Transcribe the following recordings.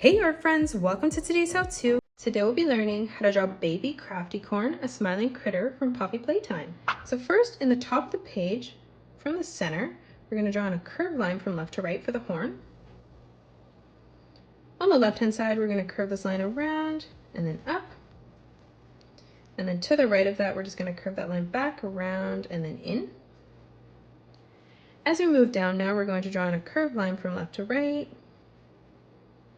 Hey art friends, welcome to today's how-to. Today we'll be learning how to draw baby crafty corn, a smiling critter from Poppy Playtime. So first, in the top of the page, from the center, we're going to draw in a curved line from left to right for the horn. On the left-hand side, we're going to curve this line around and then up. And then to the right of that, we're just going to curve that line back, around, and then in. As we move down now, we're going to draw in a curved line from left to right.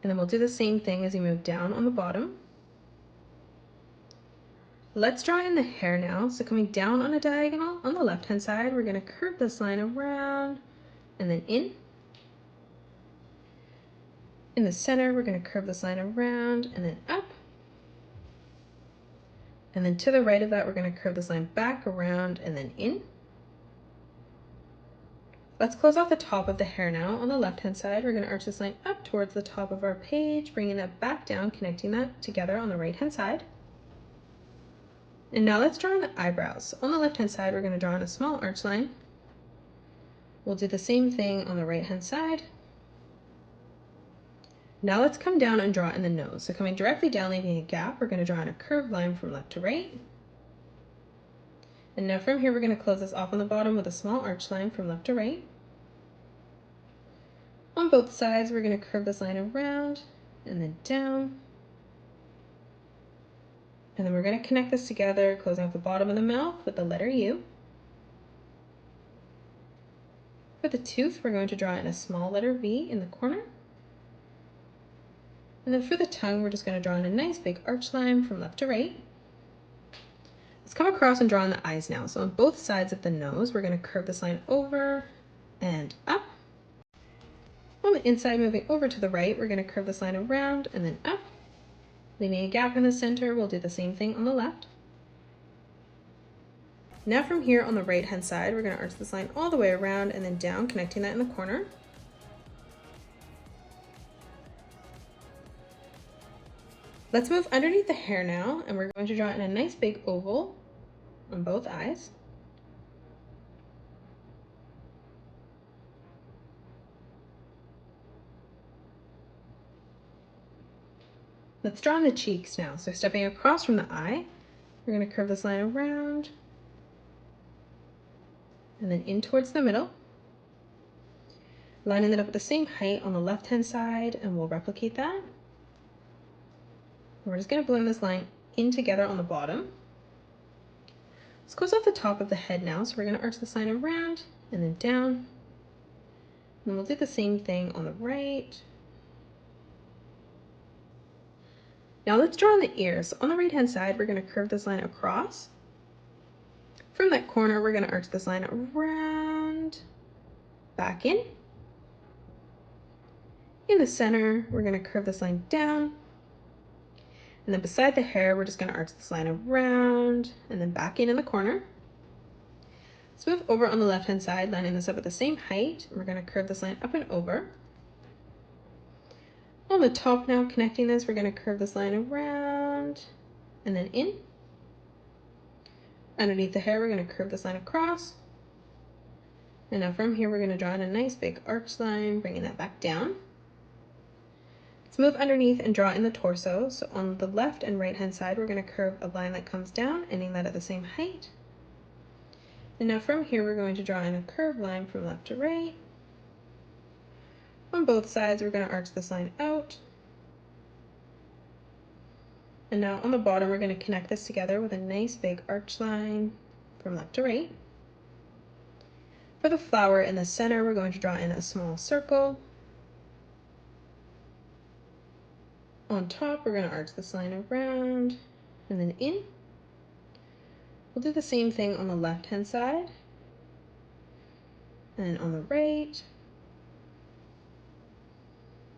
And then we'll do the same thing as we move down on the bottom. Let's draw in the hair now. So coming down on a diagonal, on the left-hand side, we're going to curve this line around and then in. In the center, we're going to curve this line around and then up. And then to the right of that, we're going to curve this line back, around, and then in. Let's close off the top of the hair now. On the left-hand side, we're going to arch this line up towards the top of our page, bringing that back down, connecting that together on the right-hand side. And now let's draw in the eyebrows. On the left-hand side, we're going to draw in a small arch line. We'll do the same thing on the right-hand side. Now let's come down and draw in the nose. So coming directly down, leaving a gap, we're going to draw in a curved line from left to right. And now from here, we're going to close this off on the bottom with a small arch line from left to right. On both sides, we're going to curve this line around and then down. And then we're going to connect this together, closing off the bottom of the mouth with the letter U. For the tooth, we're going to draw in a small letter V in the corner. And then for the tongue, we're just going to draw in a nice big arch line from left to right. Let's come across and draw in the eyes now. So on both sides of the nose, we're going to curve this line over and up. On the inside, moving over to the right, we're going to curve this line around and then up. Leaving a gap in the center, we'll do the same thing on the left. Now from here on the right hand side, we're going to arch this line all the way around and then down, connecting that in the corner. Let's move underneath the hair now, and we're going to draw in a nice big oval on both eyes. Let's draw in the cheeks now. So stepping across from the eye, we're going to curve this line around and then in towards the middle. Lining it up at the same height on the left-hand side, and we'll replicate that. We're just going to blend this line in together on the bottom. Let's close off the top of the head now. So we're going to arch this line around and then down. And we'll do the same thing on the right. Now let's draw on the ears. On the right hand side, we're going to curve this line across. From that corner, we're going to arch this line around, back in. In the center, we're going to curve this line down. And then beside the hair, we're just going to arch this line around and then back in the corner. Let's move over on the left hand side, lining this up at the same height. We're going to curve this line up and over. On the top now, connecting this, we're going to curve this line around and then in. Underneath the hair, we're going to curve this line across. And now from here, we're going to draw in a nice big arch line, bringing that back down. Let's move underneath and draw in the torso. So on the left and right hand side, we're going to curve a line that comes down, ending that at the same height. And now from here, we're going to draw in a curved line from left to right. On both sides, we're going to arch this line out. And now on the bottom, we're going to connect this together with a nice big arch line from left to right. For the flower in the center, we're going to draw in a small circle. On top, we're going to arch this line around and then in. We'll do the same thing on the left-hand side and on the right.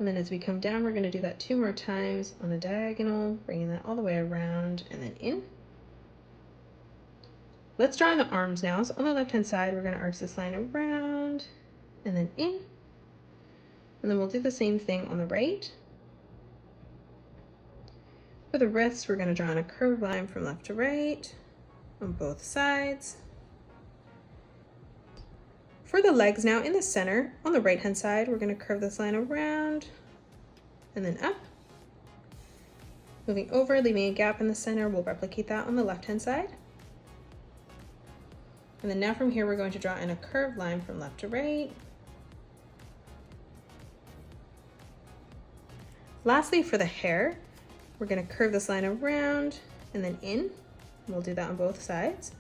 And then as we come down, we're going to do that 2 more times on the diagonal, bringing that all the way around and then in. Let's draw in the arms now. So on the left-hand side, we're going to arch this line around and then in. And then we'll do the same thing on the right. For the wrists, we're going to draw in a curved line from left to right on both sides. For the legs now, in the center, on the right-hand side, we're going to curve this line around and then up. Moving over, leaving a gap in the center, we'll replicate that on the left-hand side. And then now from here, we're going to draw in a curved line from left to right. Lastly, for the hair, we're going to curve this line around and then in. We'll do that on both sides.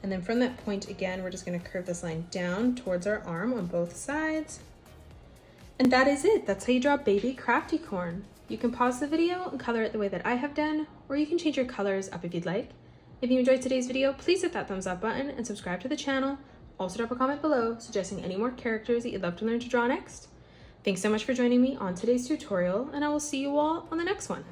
And then from that point again, we're just going to curve this line down towards our arm on both sides. And that is it. That's how you draw baby crafty corn. You can pause the video and color it the way that I have done, or you can change your colors up if you'd like. If you enjoyed today's video, please hit that thumbs up button and subscribe to the channel. Also drop a comment below suggesting any more characters that you'd love to learn to draw next. Thanks so much for joining me on today's tutorial, and I will see you all on the next one.